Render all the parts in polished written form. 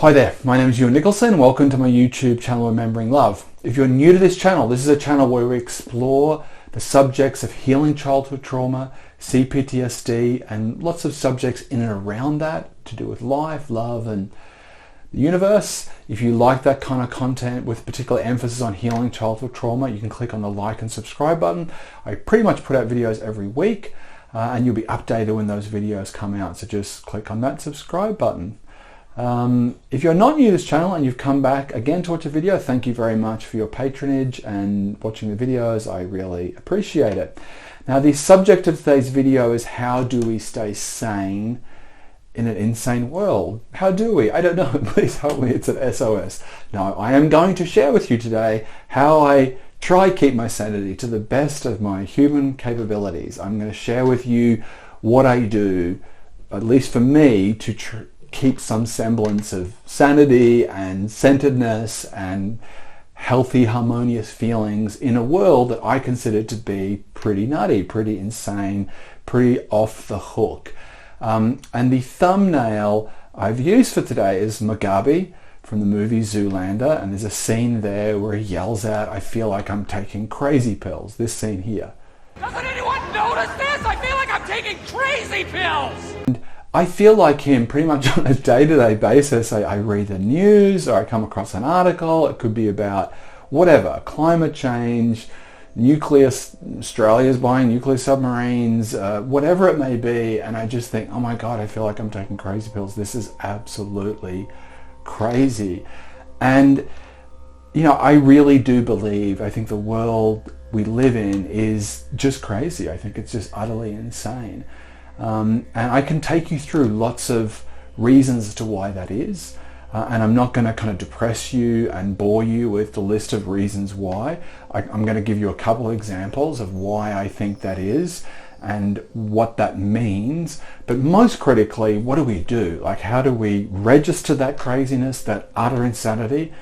Hi there, my name is Ewan Nicholson. Welcome to my YouTube channel, Remembering Love. If you're new to this channel, this is a channel where we explore the subjects of healing childhood trauma, CPTSD, and lots of subjects in and around that to do with life, love, and the universe. If you like that kind of content with particular emphasis on healing childhood trauma, you can click on the like and subscribe button. I pretty much put out videos every week and you'll be updated when those videos come out. So just click on that subscribe button. If you're not new to this channel and you've come back again to watch a video, thank you very much for your patronage and watching the videos. I really appreciate it. Now, the subject of today's video is how do we stay sane in an insane world? How do we? I don't know. Please help me. It's an SOS. No, I am going to share with you today how I try to keep my sanity to the best of my human capabilities. I'm going to share with you what I do, at least for me, to keep some semblance of sanity and centeredness and healthy, harmonious feelings in a world that I consider to be pretty nutty, pretty insane, pretty off the hook. And the thumbnail I've used for today is Mugabe from the movie Zoolander, and there's a scene there where he yells out, "I feel like I'm taking crazy pills." This scene here. Doesn't anyone notice this? I feel like I'm taking crazy pills! And I feel like him pretty much on a day-to-day basis. I read the news or I come across an article. It could be about whatever, climate change, Australia's buying nuclear submarines, whatever it may be. And I just think, oh my God, I feel like I'm taking crazy pills. This is absolutely crazy. And, you know, I really do believe, I think the world we live in is just crazy. I think it's just utterly insane. And I can take you through lots of reasons as to why that is. And I'm not going to kind of depress you and bore you with the list of reasons why. I'm going to give you a couple of examples of why I think that is and what that means. But most critically, what do we do? Like, how do we register that craziness, that utter insanity,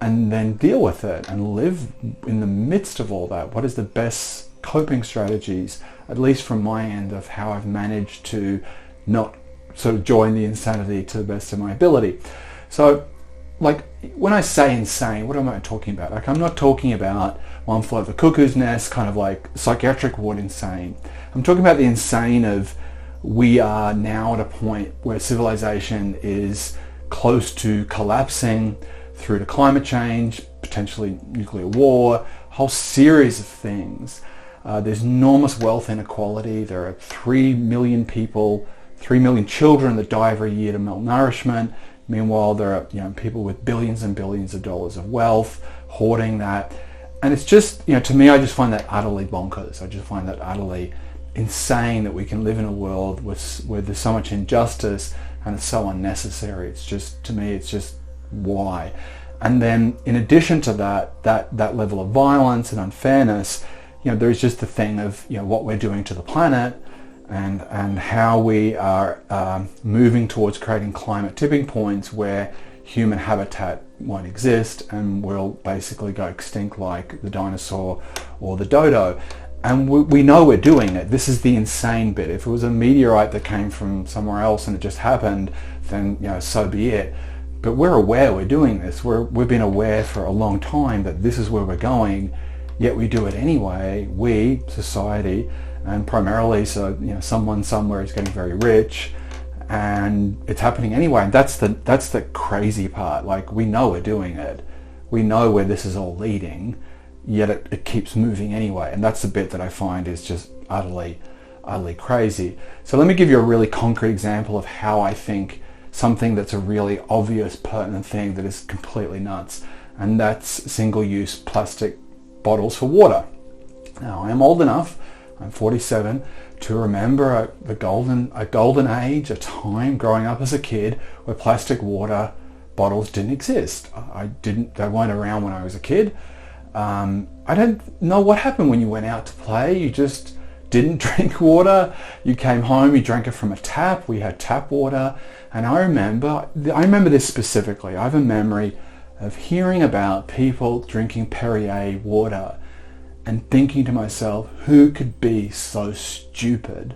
and then deal with it and live in the midst of all that? What is the best coping strategies, at least from my end, of how I've managed to not sort of join the insanity to the best of my ability? So, like, when I say insane, what am I talking about? Like, I'm not talking about one flew over the cuckoo's nest, kind of like psychiatric ward insane. I'm talking about the insane of we are now at a point where civilization is close to collapsing through to climate change, potentially nuclear war, a whole series of things. There's enormous wealth inequality. There are 3 million people, 3 million children that die every year to malnourishment. Meanwhile, there are, you know, people with billions and billions of dollars of wealth hoarding that. And it's just, you know, to me, I just find that utterly bonkers. I just find that utterly insane that we can live in a world where there's so much injustice and it's so unnecessary. It's just, to me, it's just why. And then in addition to that level of violence and unfairness, you know, there's just the thing of, you know, what we're doing to the planet and how we are moving towards creating climate tipping points where human habitat won't exist and we'll basically go extinct like the dinosaur or the dodo. And we know we're doing it. This is the insane bit. If it was a meteorite that came from somewhere else and it just happened, then, you know, so be it. But we're aware we're doing this. We've been aware for a long time that this is where we're going, yet we do it anyway. We, society, and primarily, so, you know, someone somewhere is getting very rich, and it's happening anyway. And that's the crazy part. Like, we know we're doing it. We know where this is all leading, yet it keeps moving anyway. And that's the bit that I find is just utterly crazy. So let me give you a really concrete example of how I think something that's a really obvious, pertinent thing that is completely nuts, and that's single-use plastic bottles for water. Now, I am old enough, I'm 47, to remember a golden age, a time growing up as a kid where plastic water bottles didn't exist. They weren't around when I was a kid. I don't know what happened when you went out to play. You just didn't drink water. You came home, you drank it from a tap. We had tap water. And I remember this specifically. I have a memory of hearing about people drinking Perrier water and thinking to myself, who could be so stupid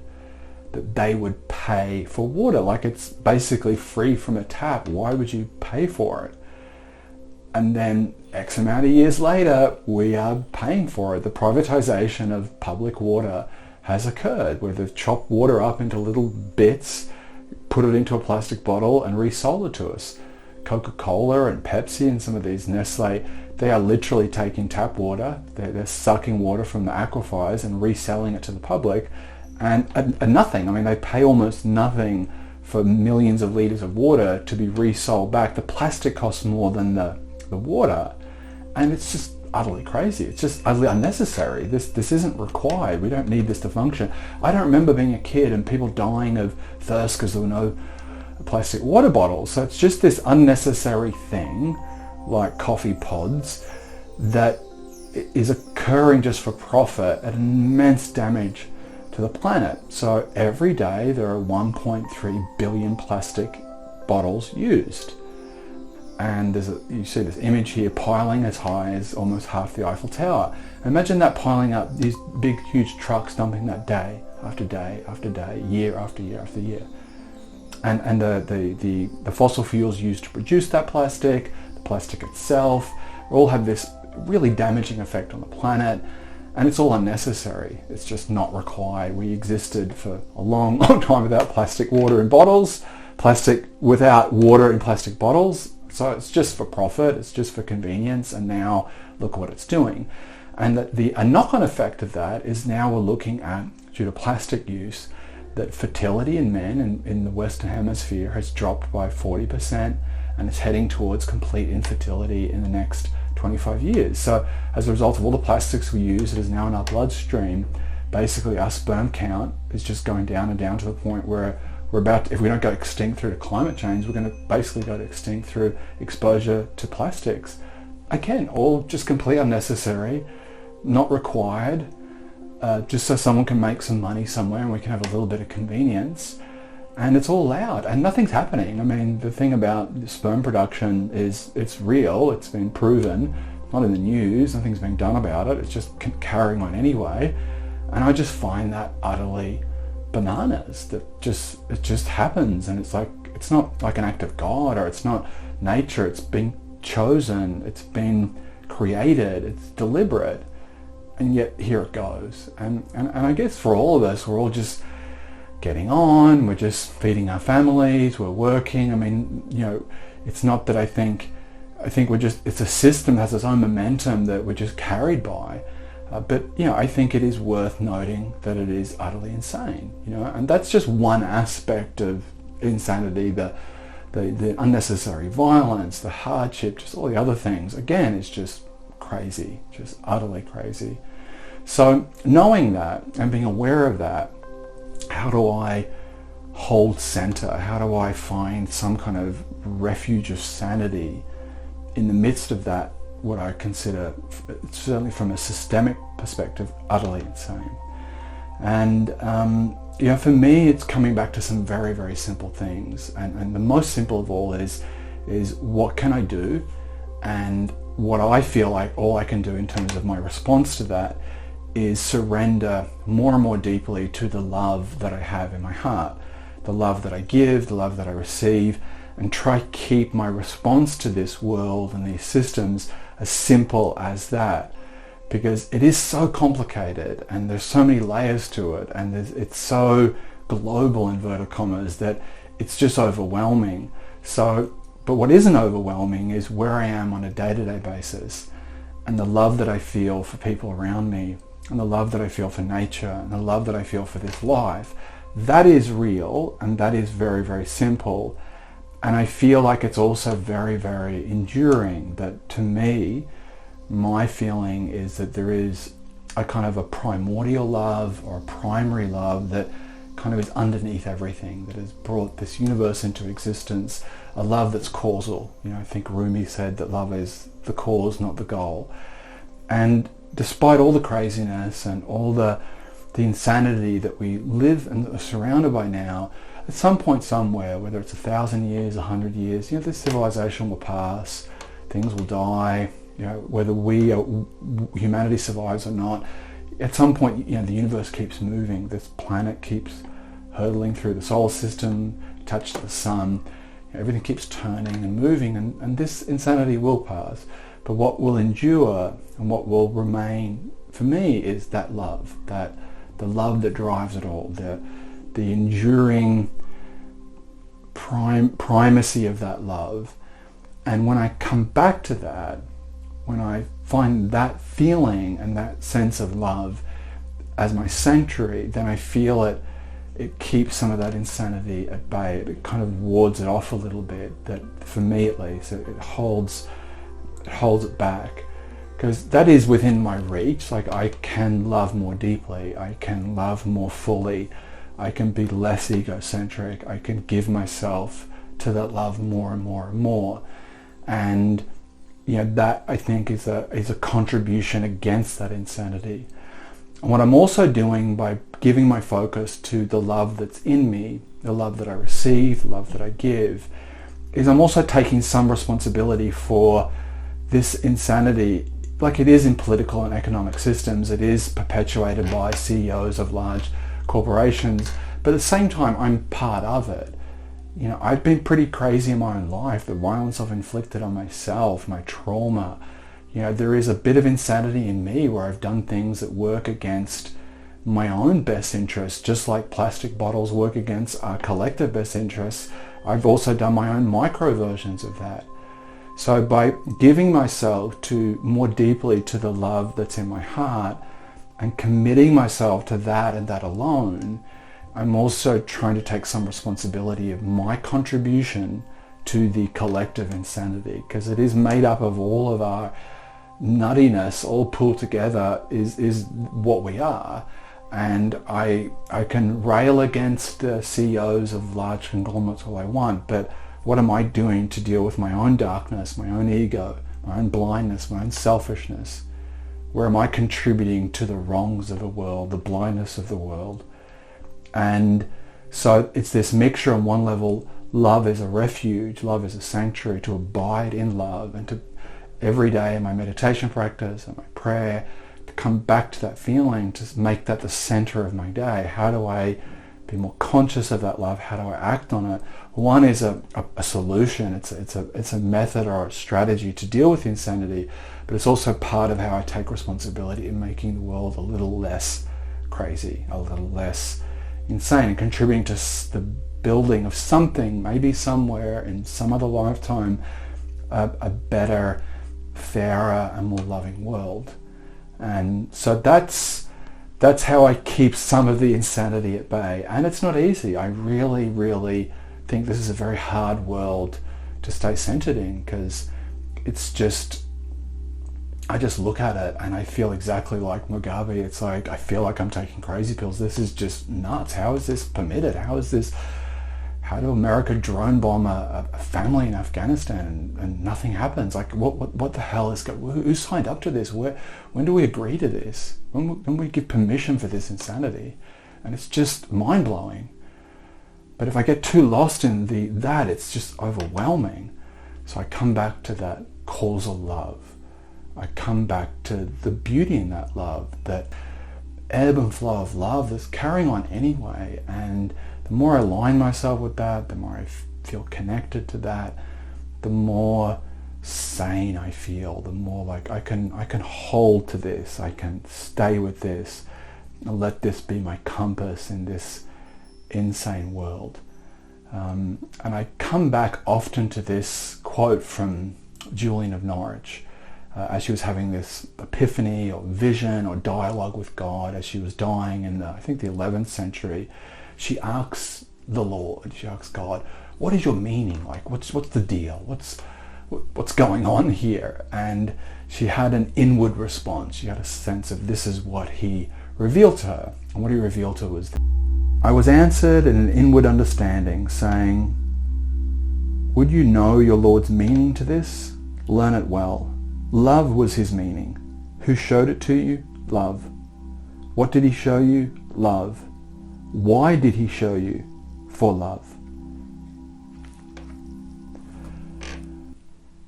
that they would pay for water. Like, it's basically free from a tap. Why would you pay for it? And then X amount of years later, we are paying for it. The privatization of public water has occurred, where they've chopped water up into little bits, put it into a plastic bottle and resold it to us. Coca-Cola and Pepsi and some of these, Nestle, they are literally taking tap water, they're sucking water from the aquifers and reselling it to the public, and nothing. I mean, they pay almost nothing for millions of litres of water to be resold back. The plastic costs more than the water, and it's just utterly crazy. It's just utterly unnecessary. This isn't required. We don't need this to function. I don't remember being a kid and people dying of thirst because there were no plastic water bottles. So it's just this unnecessary thing, like coffee pods, that is occurring just for profit at immense damage to the planet. So every day there are 1.3 billion plastic bottles used. And you see this image here piling as high as almost half the Eiffel Tower. Imagine that piling up, these big huge trucks dumping that day after day after day, year after year after year. And the fossil fuels used to produce that plastic, the plastic itself, all have this really damaging effect on the planet, and it's all unnecessary. It's just not required. We existed for a long, long time without plastic water in bottles, plastic without water in plastic bottles. So it's just for profit, it's just for convenience, and now look what it's doing. And a knock-on effect of that is now we're looking at, due to plastic use, that fertility in men in the Western Hemisphere has dropped by 40%, and it's heading towards complete infertility in the next 25 years. So as a result of all the plastics we use that is now in our bloodstream, basically our sperm count is just going down and down to the point where we're about, if we don't go extinct through climate change, we're going to basically go to extinct through exposure to plastics. Again, all just completely unnecessary, not required, just so someone can make some money somewhere and we can have a little bit of convenience. And it's all allowed and nothing's happening. I mean, the thing about sperm production is it's real, it's been proven, not in the news, nothing's being done about it, it's just carrying on anyway. And I just find that utterly bananas, that it just happens, and it's like, it's not like an act of God, or it's not nature, it's been chosen, it's been created, it's deliberate, and yet here it goes. And I guess for all of us, we're all just getting on, we're just feeding our families, we're working. I mean, it's not that I think we're just, it's a system that has its own momentum that we're just carried by. But I think it is worth noting that it is utterly insane, and that's just one aspect of insanity, the unnecessary violence, the hardship, just all the other things. Again, it's just crazy, just utterly crazy. So knowing that and being aware of that, how do I hold center? How do I find some kind of refuge of sanity in the midst of that, what I consider, certainly from a systemic perspective, utterly insane? And for me, it's coming back to some very, very simple things. And the most simple of all is what can I do? And what I feel like all I can do in terms of my response to that is surrender more and more deeply to the love that I have in my heart, the love that I give, the love that I receive, and try to keep my response to this world and these systems as simple as that, because it is so complicated and there's so many layers to it, and it's so global, inverted commas, that it's just overwhelming. But what isn't overwhelming is where I am on a day-to-day basis, and the love that I feel for people around me, and the love that I feel for nature, and the love that I feel for this life. That is real, and that is very, very simple. And I feel like it's also very, very enduring. That to me, my feeling is that there is a kind of a primordial love, or a primary love, that kind of is underneath everything, that has brought this universe into existence, a love that's causal. I think Rumi said that love is the cause, not the goal. And despite all the craziness and all the insanity that we live and are surrounded by now, at some point somewhere, whether it's 1,000 years, 100 years, this civilization will pass, things will die, whether humanity survives or not. At some point, the universe keeps moving, this planet keeps hurtling through the solar system, attached to the sun. Everything keeps turning and moving, and this insanity will pass. But what will endure and what will remain for me is that love, that the love that drives it all, the enduring primacy of that love. And when I come back to that, when I find that feeling and that sense of love as my sanctuary, then I feel it keeps some of that insanity at bay. It kind of wards it off a little bit, that for me at least, it holds it back. Because that is within my reach. Like, I can love more deeply, I can love more fully, I can be less egocentric, I can give myself to that love more and more and more. And that I think is a contribution against that insanity. And what I'm also doing by giving my focus to the love that's in me, the love that I receive, the love that I give, is I'm also taking some responsibility for this insanity. Like it is in political and economic systems, it is perpetuated by CEOs of large corporations, but at the same time I'm part of it. I've been pretty crazy in my own life, the violence I've inflicted on myself, my trauma. There is a bit of insanity in me where I've done things that work against my own best interests, just like plastic bottles work against our collective best interests. I've also done my own micro versions of that. So by giving myself more deeply to the love that's in my heart and committing myself to that and that alone, I'm also trying to take some responsibility of my contribution to the collective insanity, because it is made up of all of our nuttiness all pulled together is what we are. And I can rail against the CEOs of large conglomerates all I want, but what am I doing to deal with my own darkness, my own ego, my own blindness, my own selfishness? Where am I contributing to the wrongs of the world, the blindness of the world? And so it's this mixture. On one level, love is a refuge, love is a sanctuary, to abide in love, and to every day in my meditation practice and my prayer to come back to that feeling, to make that the center of my day. How do I be more conscious of that love? How do I act on it? One is a solution. It's a method or a strategy to deal with insanity, but it's also part of how I take responsibility in making the world a little less crazy, a little less insane, and contributing to the building of something, maybe somewhere in some other lifetime, a better, fairer and more loving world. And so that's how I keep some of the insanity at bay. And it's not easy. I really, really think this is a very hard world to stay centered in, because it's just, I just look at it and I feel exactly like Mugabe. It's like, I feel like I'm taking crazy pills. This is just nuts. How is this permitted? How do America drone bomb a family in Afghanistan and nothing happens? Like, what the hell is, who signed up to this? When do we agree to this? When we give permission for this insanity? And it's just mind-blowing. But if I get too lost in that, it's just overwhelming. So I come back to that causal love. I come back to the beauty in that love, that ebb and flow of love that's carrying on anyway. And the more I align myself with that, the more I feel connected to that, the more sane I feel, the more like I can hold to this, I can stay with this, and let this be my compass in this insane world. And I come back often to this quote from Julian of Norwich, as she was having this epiphany or vision or dialogue with God as she was dying in I think the 11th century. She asks the Lord, she asks God, what is your meaning? Like, what's the deal? What's going on here? And she had an inward response. She had a sense of, this is what he revealed to her. And what he revealed to her was, I was answered in an inward understanding, saying, would you know your Lord's meaning to this? Learn it well. Love was his meaning. Who showed it to you? Love. What did he show you? Love. Why did he show you? For love.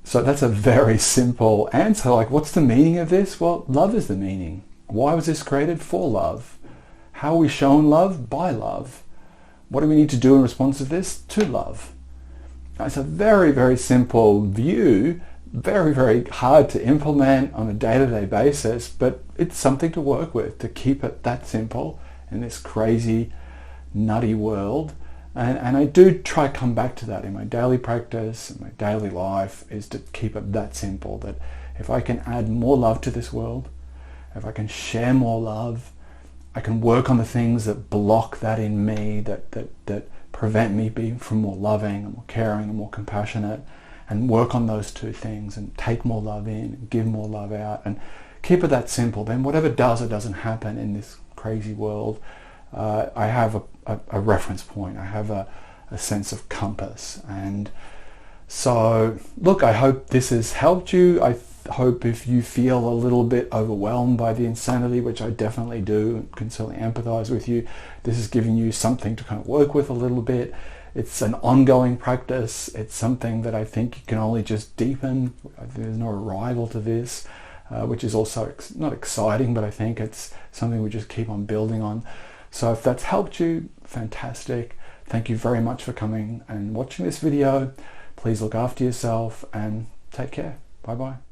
So that's a very simple answer. Like, what's the meaning of this? Well, love is the meaning. Why was this created? For love. How are we shown love? By love. what do we need to do in response to this? To love. It's a very, very simple view, very, very hard to implement on a day-to-day basis, but it's something to work with, to keep it that simple in this crazy, nutty world. And I do try to come back to that in my daily practice, in my daily life, is to keep it that simple, that if I can add more love to this world, if I can share more love, I can work on the things that block that in me, that prevent me being from more loving and more caring and more compassionate, and work on those two things and take more love in and give more love out and keep it that simple, then whatever does or doesn't happen in this crazy world, I have a reference point. I have a sense of compass. And so, look, I hope this has helped you. I hope if you feel a little bit overwhelmed by the insanity, which I definitely do, and can certainly empathize with you, this is giving you something to kind of work with a little bit. It's an ongoing practice. It's something that I think you can only just deepen. There's no arrival to this, which is also not exciting, but I think it's something we just keep on building on. So if that's helped you, fantastic. Thank you very much for coming and watching this video. Please look after yourself and take care. Bye bye.